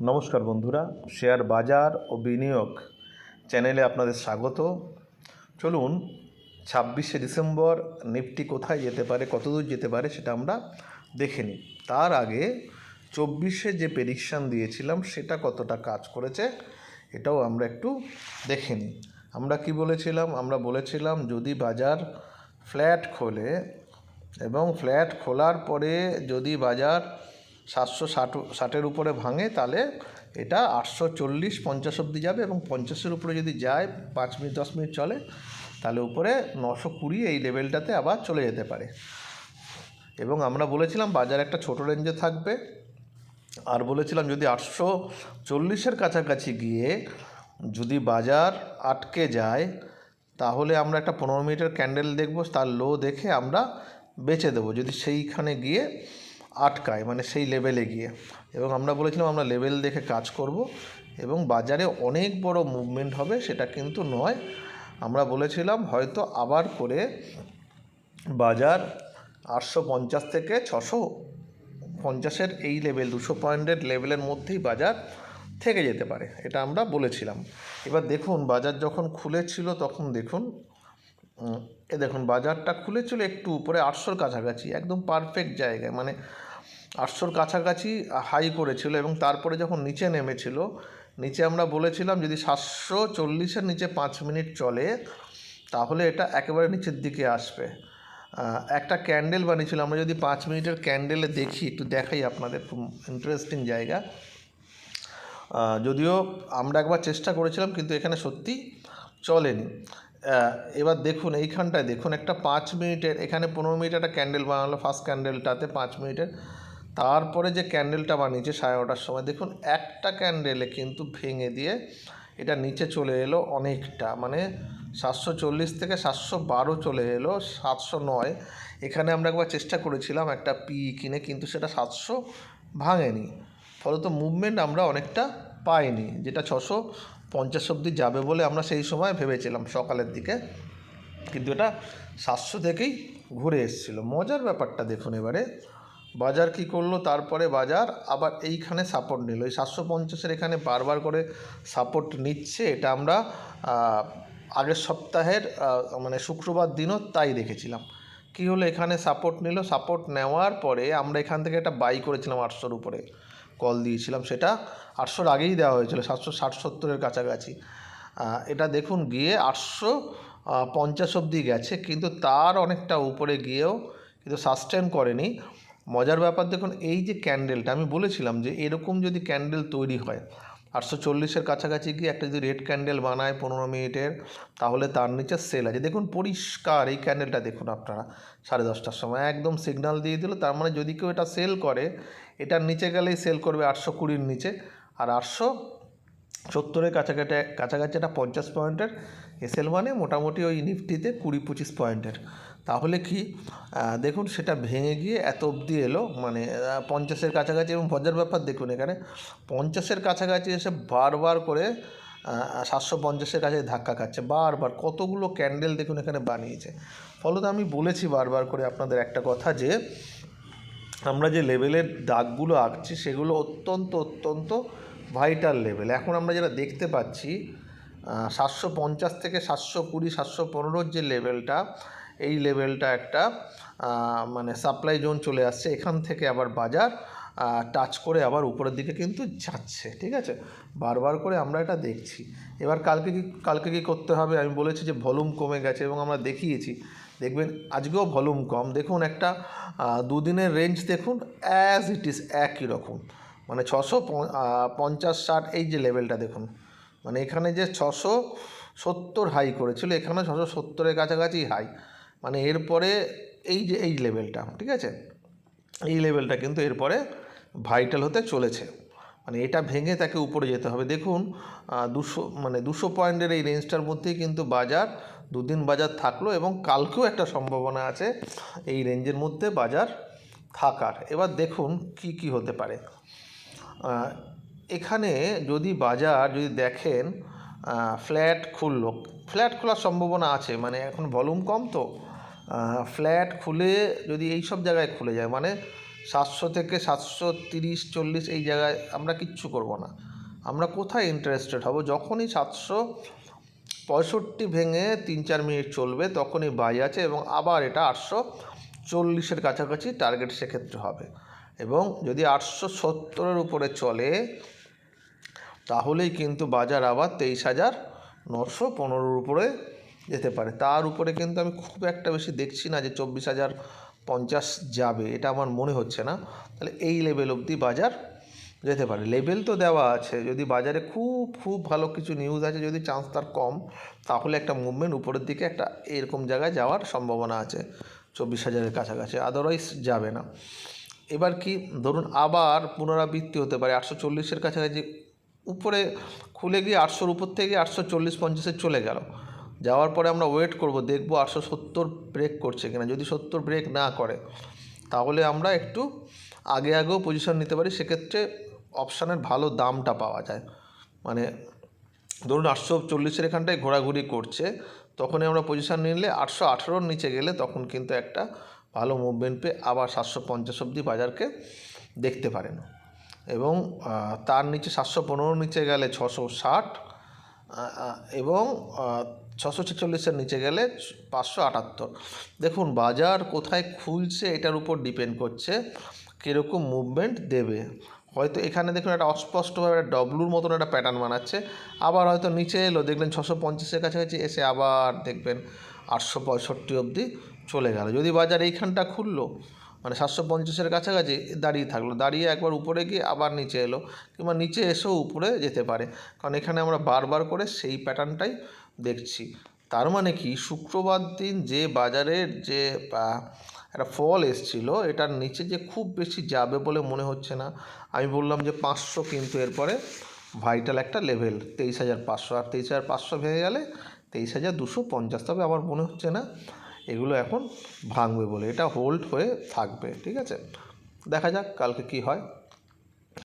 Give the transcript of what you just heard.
নমস্কার বন্ধুরা, শেয়ার বাজার ও বিনিয়োগ চ্যানেলে আপনাদের স্বাগত। চলুন 26শে ডিসেম্বর নিফটি কোথায় যেতে পারে, কতদূর যেতে পারে সেটা আমরা দেখে নিই। তার আগে 24শে যে প্রেডিকশান দিয়েছিলাম সেটা কতটা কাজ করেছে এটাও আমরা একটু দেখে নিই। আমরা কি বলেছিলাম? আমরা বলেছিলাম যদি বাজার ফ্ল্যাট খোলে এবং ফ্ল্যাট খোলার পরে যদি বাজার 760-এর উপরে ভাঙে তাহলে এটা 840-50 অবধি যাবে, এবং 50-এর উপরে যদি যায় 5 মিনিট 10 মিনিট চলে তাহলে উপরে 920 এই লেভেলটাতে আবার চলে যেতে পারে। এবং আমরা বলেছিলাম বাজার একটা ছোট রেঞ্জে থাকবে, আর বলেছিলাম যদি 840-এর কাছাকাছি গিয়ে যদি বাজার আটকে যায় তাহলে আমরা একটা 15 মিনিটের ক্যান্ডেল দেখব, তার লো দেখে আমরা বেচে দেবো যদি সেইখানে গিয়ে আটকায়, মানে সেই লেভেলে গিয়ে। এবং আমরা বলেছিলাম আমরা লেভেল দেখে কাজ করব এবং বাজারে অনেক বড় মুভমেন্ট হবে সেটা কিন্তু নয়। আমরা বলেছিলাম হয়তো আবার করে বাজার 850 থেকে 650-এর এই লেভেল 200 পয়েন্টের লেভেলের মধ্যেই বাজার থেকে যেতে পারে, এটা আমরা বলেছিলাম। এবার দেখুন বাজার যখন খুলেছিল তখন দেখুন দেখুন বাজারটা খুলেছিল একটু উপরে 800-র কাছাকাছি, একদম পারফেক্ট জায়গায়, মানে 800-র কাছাকাছি হাই করেছিল এবং তারপরে যখন নিচে নেমেছিল, নিচে আমরা বলেছিলাম যদি 740-এর নিচে 5 মিনিট চলে তাহলে এটা একেবারে নিচের দিকে আসবে। একটা ক্যান্ডেল বানিয়েছিল, আমরা যদি 5 মিনিটের ক্যান্ডেলে দেখি, একটু দেখাই আপনাদের, খুব ইন্টারেস্টিং জায়গা। যদিও আমরা একবার চেষ্টা করেছিলাম কিন্তু এখানে সত্যি চলেনি। এবার দেখুন এইখানটায় দেখুন একটা 5 মিনিটের, এখানে 15 মিনিট একটা ক্যান্ডেল বানালো, ফার্স্ট ক্যান্ডেলটাতে 5 মিনিটের, তারপরে যে ক্যান্ডেলটা বানিয়েছে 9:30-র সময়, দেখুন একটা ক্যান্ডেলে কিন্তু ভেঙে দিয়ে এটা নিচে চলে এলো অনেকটা, মানে 740 থেকে 712 চলে এলো, 709। এখানে আমরা একবার চেষ্টা করেছিলাম একটা পি কিনে, কিন্তু সেটা 700 ভাঙেনি, ফলত মুভমেন্ট আমরা অনেকটা পাইনি, যেটা 650 অবধি যাবে বলে আমরা সেই সময় ভেবেছিলাম সকালের দিকে, কিন্তু এটা 700 থেকেই ঘুরে এসেছিলো। মজার ব্যাপারটা দেখুন এবারে বাজার কি করলো, তারপরে বাজার আবার এইখানে সাপোর্ট নিল, এই 750-এর এখানে বারবার করে সাপোর্ট নিচ্ছে। এটা আমরা আগের সপ্তাহের মানে শুক্রবার দিনও তাই দেখেছিলাম। কি হলো, এখানে সাপোর্ট নিল, সাপোর্ট নেওয়ার পরে আমরা এখান থেকে একটা বাই করেছিলাম 800-র উপরে, কল দিয়েছিলাম, সেটা 800-র আগেই দেওয়া হয়েছিল, 760-70-এর কাছাকাছি। এটা দেখুন গিয়ে 850 অবধি গেছে, কিন্তু তার অনেকটা উপরে গিয়েও কিন্তু সাস্টেন করেনি। মজার ব্যাপার দেখুন এই যে ক্যান্ডেলটা, আমি বলেছিলাম যে এরকম যদি ক্যান্ডেল তৈরি হয় 840-এর কাছাকাছি গিয়ে একটা যদি রেড ক্যান্ডেল বানায় 15 মিনিটের, তাহলে তার নিচে সেল আছে। দেখুন পরিষ্কার এই ক্যান্ডেলটা দেখুন আপনারা, 10:30-টার সময় একদম সিগন্যাল দিয়ে দিল, তার মানে যদি কেউ এটা সেল করে এটার নিচে গেলেই সেল করবে 820-র নিচে, আর 870-এর কাছাকাছি একটা 50 পয়েন্টের এসএল, মানে মোটামুটি ওই নিফটিতে 20-25 পয়েন্টের। তাহলে কি দেখুন সেটা ভেঙে গিয়ে এত অবধি এলো, মানে 50-এর কাছাকাছি। এবং মজার ব্যাপার দেখুন এখানে 50-এর কাছাকাছি এসে বারবার করে 750-এর কাছে ধাক্কা খাচ্ছে, বারবার কতগুলো ক্যান্ডেল দেখুন এখানে বানিয়েছে। ফলত আমি বলেছি বারবার করে আপনাদের একটা কথা, যে আমরা যে লেভেলের দাগগুলো আঁকছি সেগুলো অত্যন্ত ভাইটাল লেভেল। এখন আমরা যেটা দেখতে পাচ্ছি 750 থেকে 720, 715-র যে লেভেলটা, এই লেভেলটা একটা মানে সাপ্লাই জোন চলে আসছে, এখান থেকে আবার বাজার টাচ করে আবার উপরের দিকে কিন্তু যাচ্ছে, ঠিক আছে, বারবার করে আমরা এটা দেখছি। এবার কালকে কি করতে হবে, আমি বলেছি যে ভলিউম কমে গেছে এবং আমরা দেখিয়েছি, দেখবেন আজকেও ভলিউম কম। দেখুন একটা দুদিনের রেঞ্জ দেখুন অ্যাজ ইট ইজ একই রকম, মানে 650-60 এই যে লেভেলটা দেখুন, মানে এখানে যে 670 হাই করেছিল, এখানে 670-এর কাছাকাছি হাই, মানে এরপরে এই যে এই লেভেলটা, ঠিক আছে, এই লেভেলটা কিন্তু এরপরে ভাইটাল হতে চলেছে, মানে এটা ভেঙে তাকে উপরে যেতে হবে। দেখুন 200 পয়েন্টের এই রেঞ্জটার মধ্যেই কিন্তু বাজার দুদিন বাজার থাকলো, এবং কালকেও একটা সম্ভাবনা আছে এই রেঞ্জের মধ্যে বাজার থাকার। এবার দেখুন কি হতে পারে এখানে, যদি বাজার যদি দেখেন ফ্ল্যাট খোলার সম্ভাবনা আছে, মানে এখন ভলিউম কম তো, ফ্ল্যাট খুলে যদি এই সব জায়গায় খুলে যায়, মানে 700 থেকে 730-40 এই জায়গায় আমরা কিচ্ছু করব না। আমরা কোথায় ইন্টারেস্টেড হব, যখনই 765 ভেঙে 3-4 মিনিট চলবে তখনই বাই আছে, এবং আবার এটা 840-এর কাছাকাছি টার্গেট সেক্ষেত্রে হবে। এবং যদি 870-এর উপরে চলে তাহলেই কিন্তু বাজার আবার 23,915-এর উপরে যেতে পারে। তার উপরে কিন্তু আমি খুব একটা বেশি দেখছি না যে 24,050 যাবে, এটা আমার মনে হচ্ছে না। তাহলে এই লেভেল অবধি বাজার যেতে পারে। লেভেল তো দেওয়া আছে, যদি বাজারে খুব খুব ভালো কিছু নিউজ আছে, যদি চান্স তার কম, তাহলে একটা মুভমেন্ট উপরের দিকে একটা এরকম জায়গায় যাওয়ার সম্ভাবনা আছে 24,000-এর কাছাকাছি, আদারওয়াইজ যাবে না। এবার কি ধরুন আবার পুনরাবৃত্তি হতে পারে 840-এর কাছাকাছি, উপরে খুলে গিয়ে 800-র উপর থেকে 840-50-এ চলে গেল, যাওয়ার পরে আমরা ওয়েট করব, দেখব 870 ব্রেক করছে কিনা। যদি 70 ব্রেক না করে তাহলে আমরা একটু আগেও পজিশন নিতে পারি, সেক্ষেত্রে অপশানের ভালো দামটা পাওয়া যায়। মানে ধরুন 840-এর এখানটায় ঘোরাঘুরি করছে, তখনই আমরা পজিশন নিলে 818-র নিচে গেলে তখন কিন্তু একটা ভালো মুভমেন্ট পেয়ে আবার 750 অবধি বাজারকে দেখতে পারেন। এবং তার নিচে 715-র নিচে গেলে 660, এবং 646-এর নিচে গেলে 578। দেখুন বাজার কোথায় খুলছে এটার উপর ডিপেন্ড করছে কীরকম মুভমেন্ট দেবে। হয়তো এখানে দেখুন একটা অস্পষ্টভাবে একটা ডব্লুর মতন একটা প্যাটার্ন বানাচ্ছে, আবার হয়তো নিচে এলো, দেখলেন 650-এর কাছাকাছি এসে আবার দেখবেন 865 অবধি চলে গেল। যদি বাজার এইখানটা খুললো, মানে 750-এর কাছাকাছি দাঁড়িয়ে থাকলো, দাঁড়িয়ে একবার উপরে গিয়ে আবার নিচে এলো, কিংবা নিচে এসেও উপরে যেতে পারে, কারণ এখানে আমরা বারবার করে সেই প্যাটার্নটাই দেখছি। তার মানে কি শুক্রবার দিন যে বাজারের যে একটা ফল এসছিল, এটার নিচে যে খুব বেশি যাবে বলে মনে হচ্ছে না। আমি বললাম যে 500 কিন্তু এরপরে ভাইটাল একটা লেভেল 23,500, আর 23,500 ভেঙে গেলে 23,250, তবে আমার মনে হচ্ছে না এগুলো এখন ভাঙবে বলে, এটা হোল্ড হয়ে থাকবে। ঠিক আছে, দেখা যাক কালকে কি হয়।